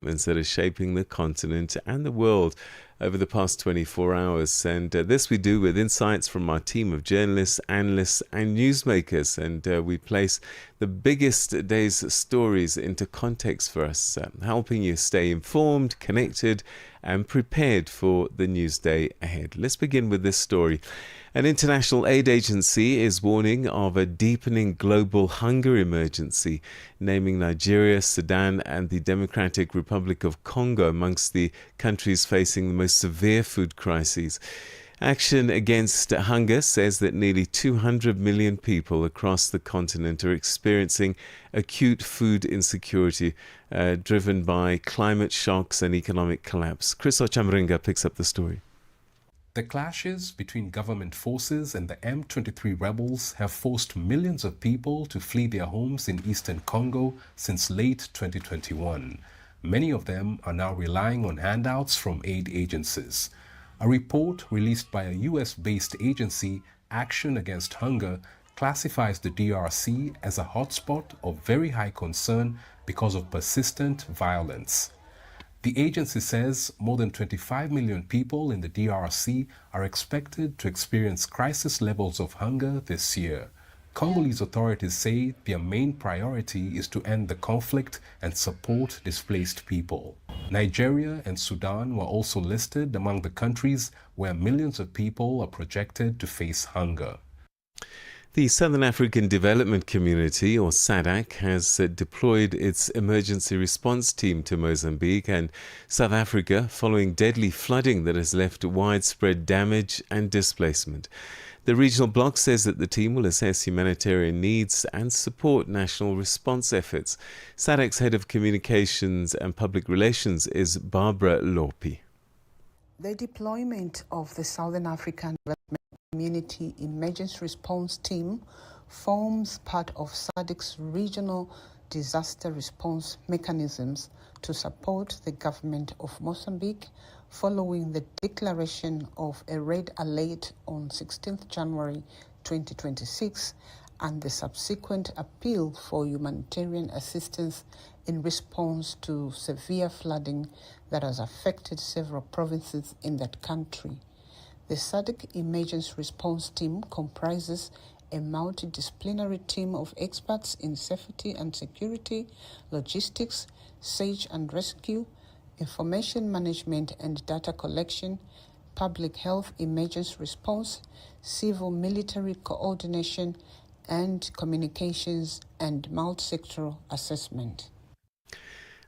that are shaping the continent and the world over the past 24 hours. And this we do with insights from our team of journalists, analysts, and newsmakers. And we place the biggest day's stories into context for us, helping you stay informed, connected, and prepared for the news day ahead. Let's begin with this story. An international aid agency is warning of a deepening global hunger emergency, naming Nigeria, Sudan, and the Democratic Republic of Congo amongst the countries facing the most severe food crises. Action Against Hunger says that nearly 200 million people across the continent are experiencing acute food insecurity driven by climate shocks and economic collapse. Chris Ochamringa picks up the story. The clashes between government forces and the M23 rebels have forced millions of people to flee their homes in eastern Congo since late 2021. Many of them are now relying on handouts from aid agencies. A report released by a US-based agency, Action Against Hunger, classifies the DRC as a hotspot of very high concern because of persistent violence. The agency says more than 25 million people in the DRC are expected to experience crisis levels of hunger this year. Congolese authorities say their main priority is to end the conflict and support displaced people. Nigeria and Sudan were also listed among the countries where millions of people are projected to face hunger. The Southern African Development Community, or SADC, has deployed its emergency response team to Mozambique and South Africa following deadly flooding that has left widespread damage and displacement. The regional bloc says that the team will assess humanitarian needs and support national response efforts. SADC's head of communications and public relations is Barbara Lopi. The deployment of the Southern African Development Community Emergency Response Team forms part of SADC's regional disaster response mechanisms to support the government of Mozambique following the declaration of a red alert on 16th January 2026 and the subsequent appeal for humanitarian assistance in response to severe flooding that has affected several provinces in that country. The SADC Emergency Response Team comprises a multidisciplinary team of experts in safety and security, logistics, search and rescue, information management and data collection, public health emergency response, civil-military coordination, and communications and multi-sectoral assessment.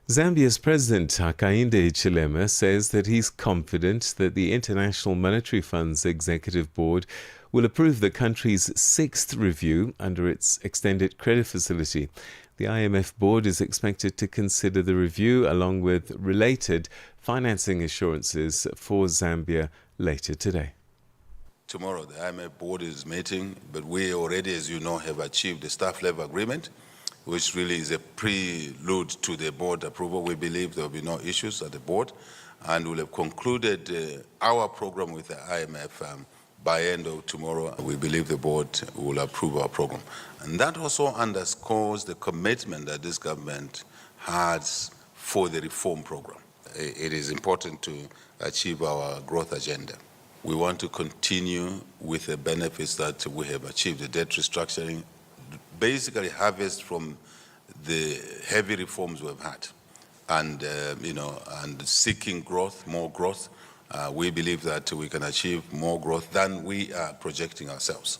Zambia's President Hakainde Hichilema says that he's confident that the International Monetary Fund's Executive Board will approve the country's 6th review under its extended credit facility. The IMF board is expected to consider the review along with related financing assurances for Zambia later today. Tomorrow the IMF board is meeting, but we already, as you know, have achieved a staff-level agreement, which really is a prelude to the board approval. We believe there will be no issues at the board, and we'll have concluded our program with the IMF by end of tomorrow. We believe the board will approve our program. And that also underscores the commitment that this government has for the reform program. It is important to achieve our growth agenda. We want to continue with the benefits that we have achieved, the debt restructuring, basically harvest from the heavy reforms we've had, and and seeking growth, more growth. We believe that we can achieve more growth than we are projecting ourselves.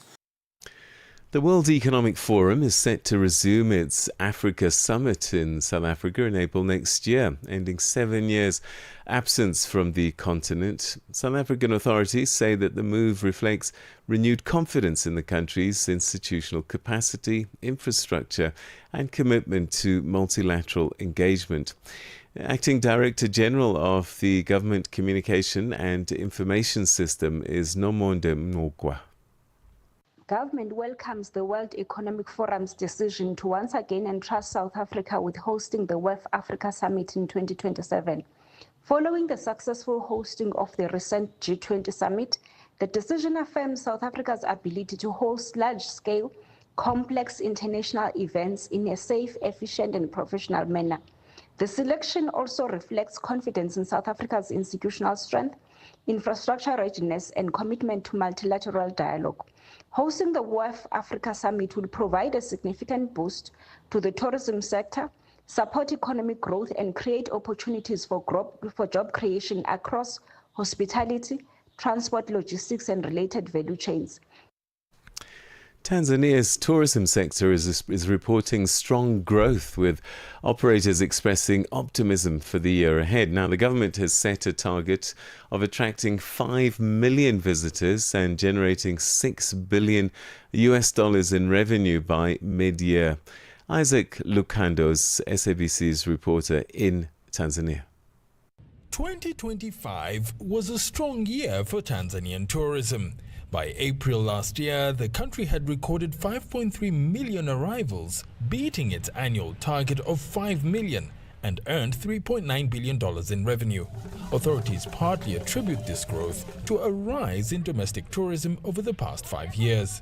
The World Economic Forum is set to resume its Africa Summit in South Africa in April next year, ending 7 years' absence from the continent. South African authorities say that the move reflects renewed confidence in the country's institutional capacity, infrastructure, and commitment to multilateral engagement. Acting Director General of the Government Communication and Information System is Nomonde Mnukwa. Government welcomes the World Economic Forum's decision to once again entrust South Africa with hosting the WEF Africa Summit in 2027. Following the successful hosting of the recent G20 summit, the decision affirms South Africa's ability to host large-scale, complex international events in a safe, efficient, and professional manner. The selection also reflects confidence in South Africa's institutional strength, infrastructure readiness, and commitment to multilateral dialogue. Hosting the WEF Africa Summit will provide a significant boost to the tourism sector, support economic growth, and create opportunities for job creation across hospitality, transport, logistics, and related value chains. Tanzania's tourism sector is reporting strong growth, with operators expressing optimism for the year ahead. Now, the government has set a target of attracting 5 million visitors and generating $6 billion in revenue by mid-year. Isaac Lukando's SABC's reporter in Tanzania. 2025 was a strong year for Tanzanian tourism. By April last year, the country had recorded 5.3 million arrivals, beating its annual target of 5 million, and earned $3.9 billion in revenue. Authorities partly attribute this growth to a rise in domestic tourism over the past 5 years.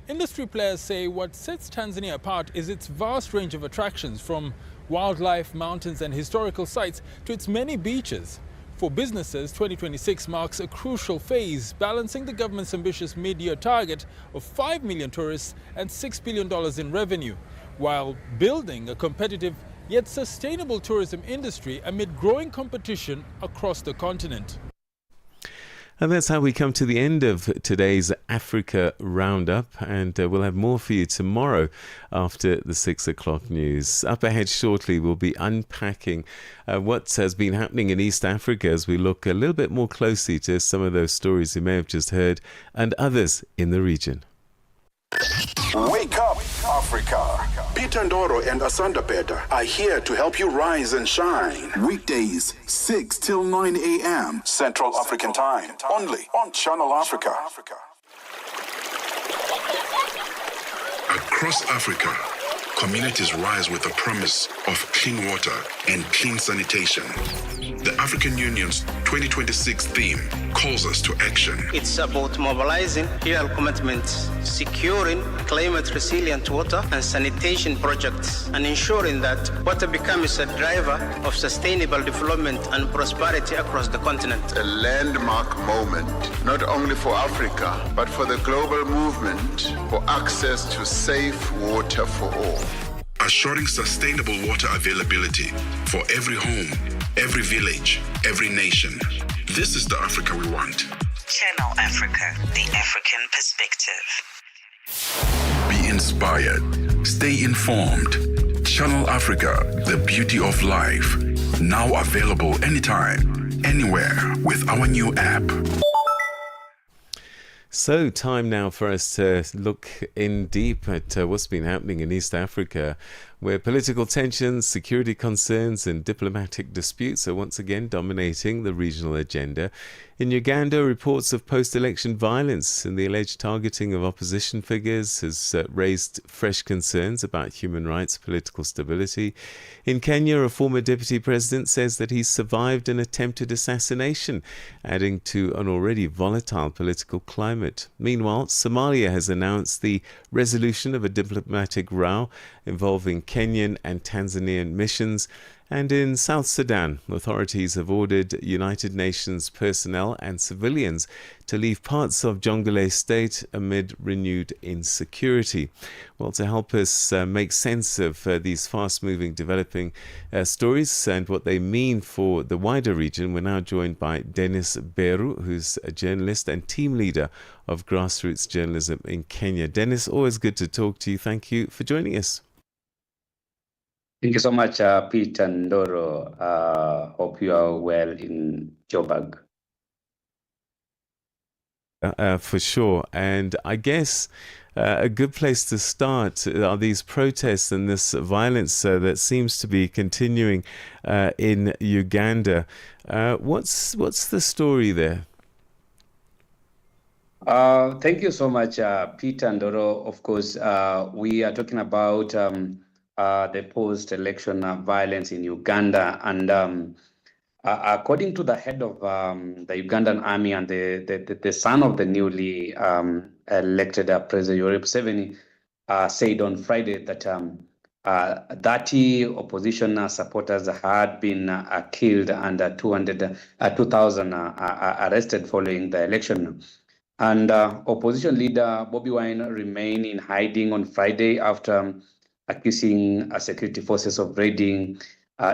Industry players say what sets Tanzania apart is its vast range of attractions, from wildlife, mountains and historical sites to its many beaches. For businesses, 2026 marks a crucial phase, balancing the government's ambitious mid-year target of 5 million tourists and $6 billion in revenue, while building a competitive yet sustainable tourism industry amid growing competition across the continent. And that's how we come to the end of today's Africa Roundup, and we'll have more for you tomorrow after the 6 o'clock news. Up ahead shortly, we'll be unpacking what has been happening in East Africa as we look a little bit more closely to some of those stories you may have just heard and others in the region. Wake up, Africa. Peter Ndoro and Asanda Peta are here to help you rise and shine. Weekdays, 6 till 9 a.m. Central African Time. Only on Channel Africa. Across Africa, communities rise with the promise of clean water and clean sanitation. The African Union's 2026 theme calls us to action. It's about mobilizing real commitments, securing climate-resilient water and sanitation projects, and ensuring that water becomes a driver of sustainable development and prosperity across the continent. A landmark moment, not only for Africa, but for the global movement for access to safe water for all. Assuring sustainable water availability for every home, every village, every nation. This is the Africa we want. Channel Africa, the African perspective. Be inspired. Stay informed. Channel Africa, the beauty of life. Now available anytime, anywhere with our new app. So, time now for us to look in deep at what's been happening in East Africa, where political tensions, security concerns and diplomatic disputes are once again dominating the regional agenda. In Uganda, reports of post-election violence and the alleged targeting of opposition figures has raised fresh concerns about human rights, political stability. In Kenya, a former deputy president says that he survived an attempted assassination, adding to an already volatile political climate. Meanwhile, Somalia has announced the resolution of a diplomatic row involving Kenyan and Tanzanian missions. And in South Sudan, authorities have ordered United Nations personnel and civilians to leave parts of Jonglei state amid renewed insecurity. Well, to help us make sense of these fast-moving, developing stories and what they mean for the wider region, we're now joined by Dennis Beru, who's a journalist and team leader of grassroots journalism in Kenya. Dennis, always good to talk to you. Thank you for joining us. Thank you so much, Peter Ndoro. Hope you are well in Joburg. For sure. And I guess a good place to start are these protests and this violence that seems to be continuing in Uganda. What's the story there? Thank you so much, Peter Ndoro. Of course, we are talking about the post-election violence in Uganda, and according to the head of the Ugandan army and the son of the newly elected President Yoweri Museveni, said on Friday that 30 opposition supporters had been killed and 2,000 arrested following the election. And opposition leader Bobi Wine remained in hiding on Friday after accusing security forces of raiding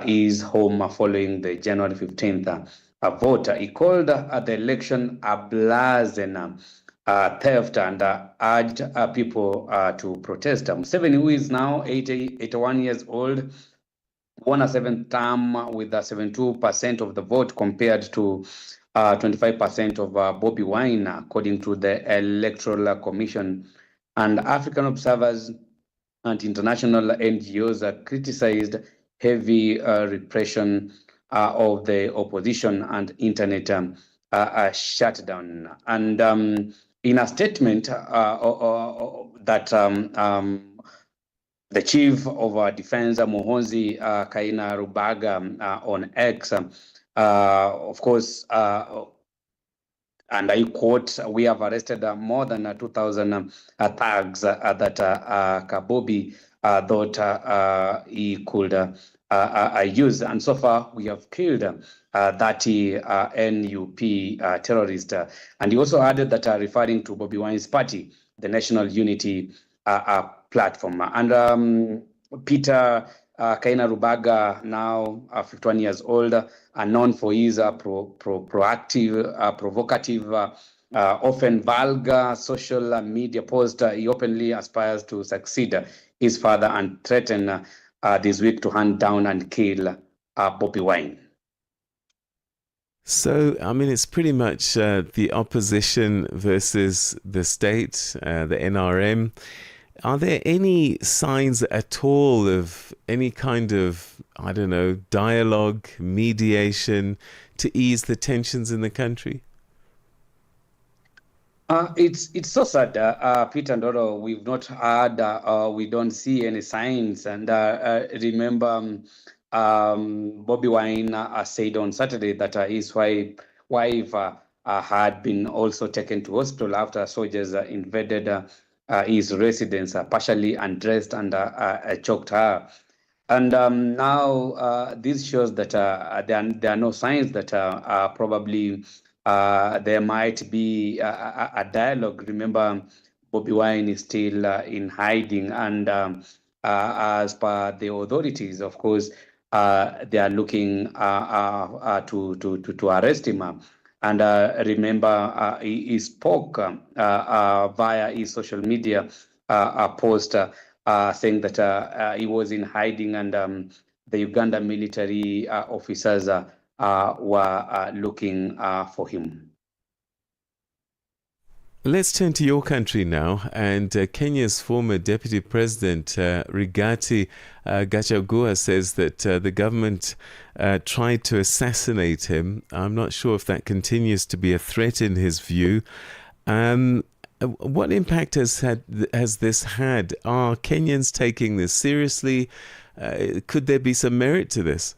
his home following the January 15th vote. He called the election a brazen theft and urged people to protest. Museveni, who is now 81 years old, won a seventh term with 72% of the vote compared to 25% of Bobi Wine, according to the Electoral Commission. And African observers and international NGOs criticized heavy repression of the opposition and internet shutdown. And in a statement that the chief of defense, Muhoozi Kainerubaga, on X, of course, and I quote, "We have arrested more than 2,000 thugs that Kabobi thought he could use. And so far, we have killed 30 NUP terrorists." And he also added that, referring to Bobi Wine's party, the National Unity Platform. And Peter Kainerubaga, now 51 years old, known for his proactive, provocative, often vulgar social media post. He openly aspires to succeed his father and threaten this week to hunt down and kill Bobi Wine. So, I mean, it's pretty much the opposition versus the state, the NRM. Are there any signs at all of any kind of, I don't know, dialogue, mediation to ease the tensions in the country? It's so sad, Peter Ndoro. We've not heard, we don't see any signs. And remember, Bobi Wine said on Saturday that his wife had been also taken to hospital after soldiers invaded his residence, partially undressed and choked her. And now this shows that there are no signs that probably there might be a dialogue. Remember, Bobi Wine is still in hiding, and as per the authorities, of course, they are looking to arrest him. And remember, he spoke via his social media post saying that he was in hiding, and the Uganda military officers were looking for him. Let's turn to your country now, and Kenya's former Deputy President Rigathi Gachagua says that the government tried to assassinate him. I'm not sure if that continues to be a threat in his view. What impact has this had? Are Kenyans taking this seriously? Could there be some merit to this?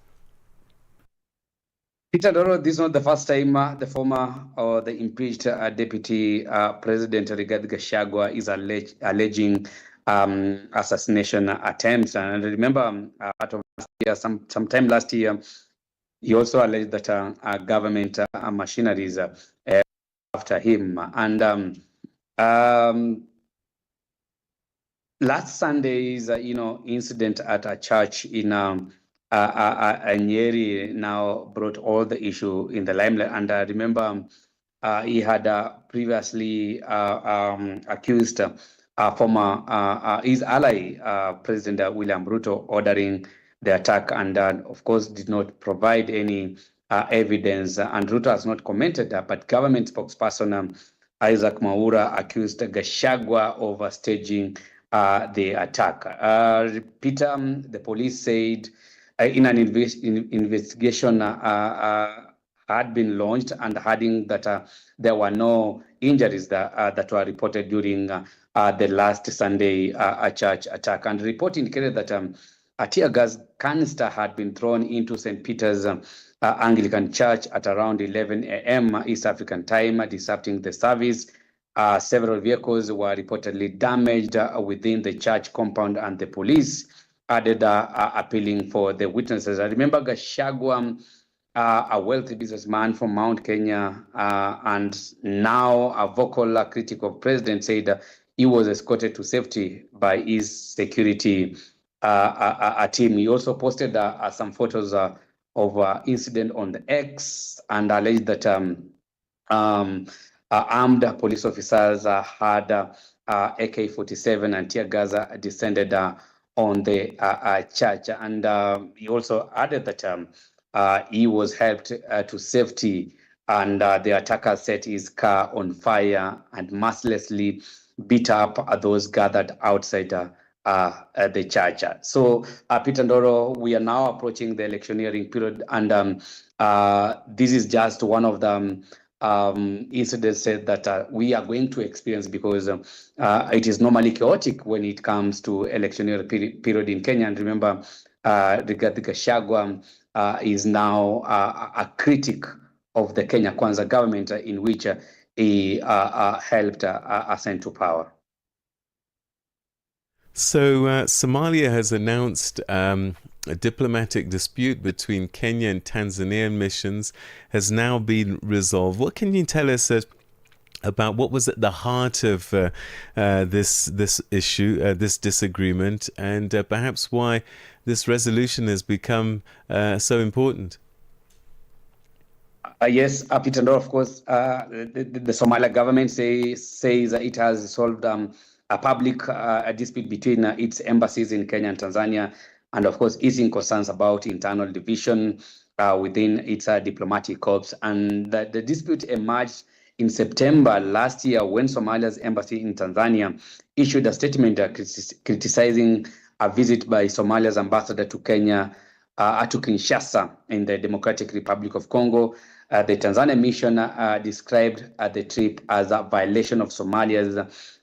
Peter Ndoro, this is not the first time the former or the impeached Deputy President Rigathi Gachagua is alleging assassination attempts. And remember, part of last year, sometime last year, he also alleged that government machineries after him. And last Sunday's incident at a church in Nyeri now brought all the issue in the limelight. And remember, he had previously accused former his ally, President William Ruto, ordering the attack, and of course did not provide any evidence. And Ruto has not commented, but government spokesperson Isaac Mwaura accused Gachagua of staging the attack. Peter, the police said in an investigation had been launched, and adding that there were no injuries that were reported during the last Sunday church attack. And the report indicated that a tear gas canister had been thrown into St. Peter's Anglican Church at around 11 a.m. East African time, disrupting the service. Several vehicles were reportedly damaged within the church compound, and the police added appealing for the witnesses. I remember Gachagua, a wealthy businessman from Mount Kenya, and now a vocal critic of president, said he was escorted to safety by his security team. He also posted some photos of incident on the X and alleged that armed police officers had AK-47 and tear gas descended on the church. And he also added that he was helped to safety, and the attacker set his car on fire and mercilessly beat up those gathered outside the church. So, Peter Ndoro, we are now approaching the electioneering period, and this is just one of the incidents that we are going to experience, because it is normally chaotic when it comes to electioneering period in Kenya. And remember, Rigathi Gachagua is now a critic of the Kenya Kwanza government, in which he helped ascend to power. So Somalia has announced a diplomatic dispute between Kenya and Tanzanian missions has now been resolved. What can you tell us about what was at the heart of this issue, this disagreement, and perhaps why this resolution has become so important? Yes, Peter Ndoro, of course, the Somalia government says it has resolved a public dispute between its embassies in Kenya and Tanzania, and of course, easing concerns about internal division within its diplomatic corps. And the dispute emerged in September last year, when Somalia's embassy in Tanzania issued a statement criticizing a visit by Somalia's ambassador to Kenya, to Kinshasa in the Democratic Republic of Congo. The Tanzania mission described the trip as a violation of Somalia's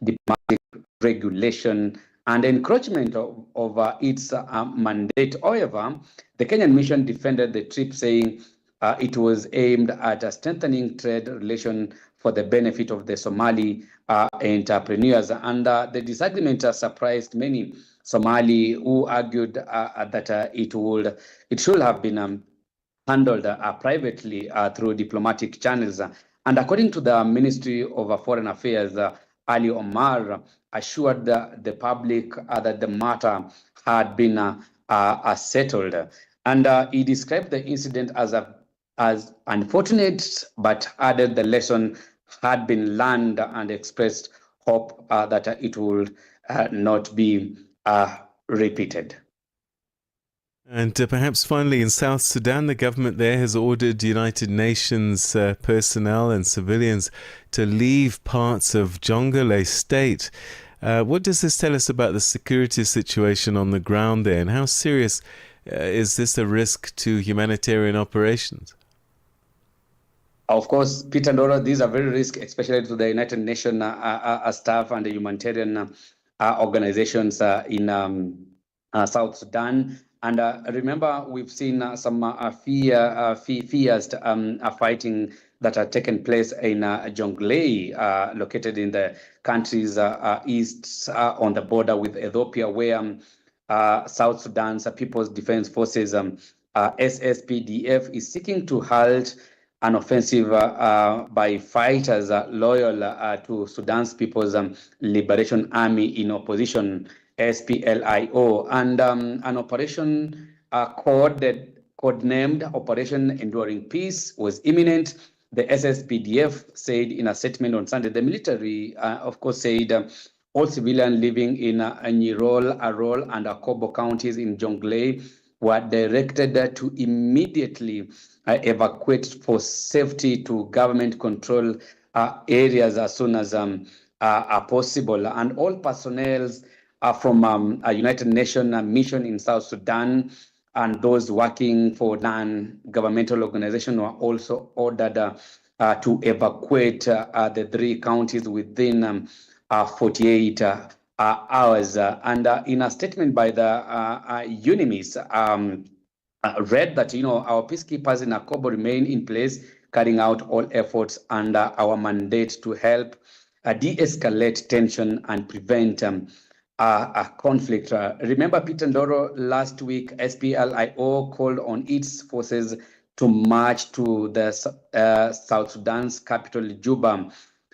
diplomatic regulation and encroachment of its mandate. However, the Kenyan mission defended the trip, saying it was aimed at strengthening trade relations for the benefit of the Somali entrepreneurs. And the disagreement surprised many Somali, who argued that it should have been handled privately through diplomatic channels. And according to the Ministry of Foreign Affairs, Ali Omar assured the public that the matter had been settled. And he described the incident as unfortunate, but added the lesson had been learned, and expressed hope that it would not be repeated. And perhaps finally, in South Sudan, the government there has ordered United Nations personnel and civilians to leave parts of Jonglei state. What does this tell us about the security situation on the ground there, and how serious is this a risk to humanitarian operations? Of course, Peter Ndoro, these are very risky, especially to the United Nations staff and the humanitarian organizations in South Sudan. And remember, we've seen some fierce fighting that are taken place in Jonglei, located in the country's east on the border with Ethiopia, where South Sudan's People's Defense Forces, SSPDF, is seeking to halt an offensive by fighters loyal to Sudan's People's Liberation Army in opposition, SPLIO, and an operation codenamed Operation Enduring Peace was imminent. The SSPDF said in a statement on Sunday. The military, of course, said all civilians living in Nyirol, Arol, and Akobo counties in Jonglei were directed to immediately evacuate for safety to government-controlled areas as soon as possible. And all personnel from a United Nations mission in South Sudan and those working for non-governmental organizations were also ordered to evacuate the three counties within 48 hours. And in a statement by the UNIMIS, read that, our peacekeepers in Akobo remain in place, carrying out all efforts under our mandate to help de-escalate tension and prevent a conflict. Remember, Peter Ndoro, last week, SPLIO called on its forces to march to the South Sudan's capital, Juba,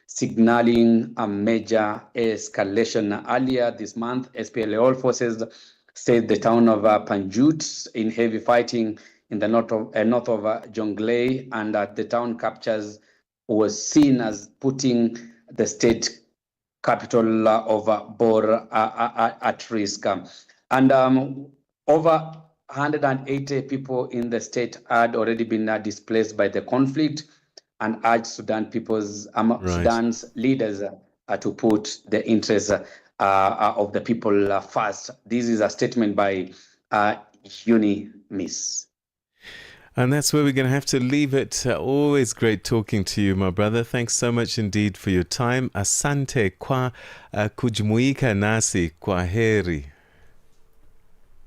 signaling a major escalation. Earlier this month, SPLIO forces said the town of Panjut in heavy fighting in the north of Jonglei, and the town captures was seen as putting the state capital of Bor at risk. And over 180 people in the state had already been displaced by the conflict, and urged Sudan's leaders to put the interests of the people first. This is a statement by UNIMIS. And that's where we're going to have to leave it. Always great talking to you, my brother. Thanks so much indeed for your time. Asante kwa kujumuika nasi. Kwa heri.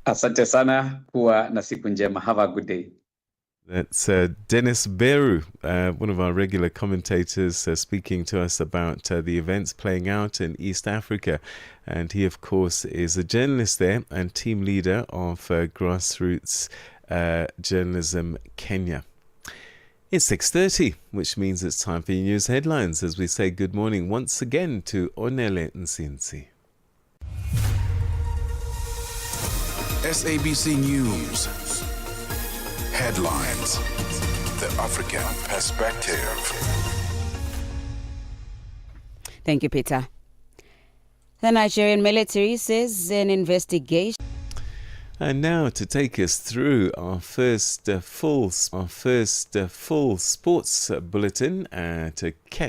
Asante sana, kuwa na siku njema. Have a good day. That's Dennis Beru, one of our regular commentators, speaking to us about the events playing out in East Africa. And he, of course, is a journalist there and team leader of Grassroots Journalism Kenya. It's 6:30, which means it's time for your news headlines as we say good morning once again to Onele Nsinsi. SABC News. Headlines. The African Perspective. Thank you, Peter. The Nigerian military says an investigation. And now to take us through our first full sports bulletin to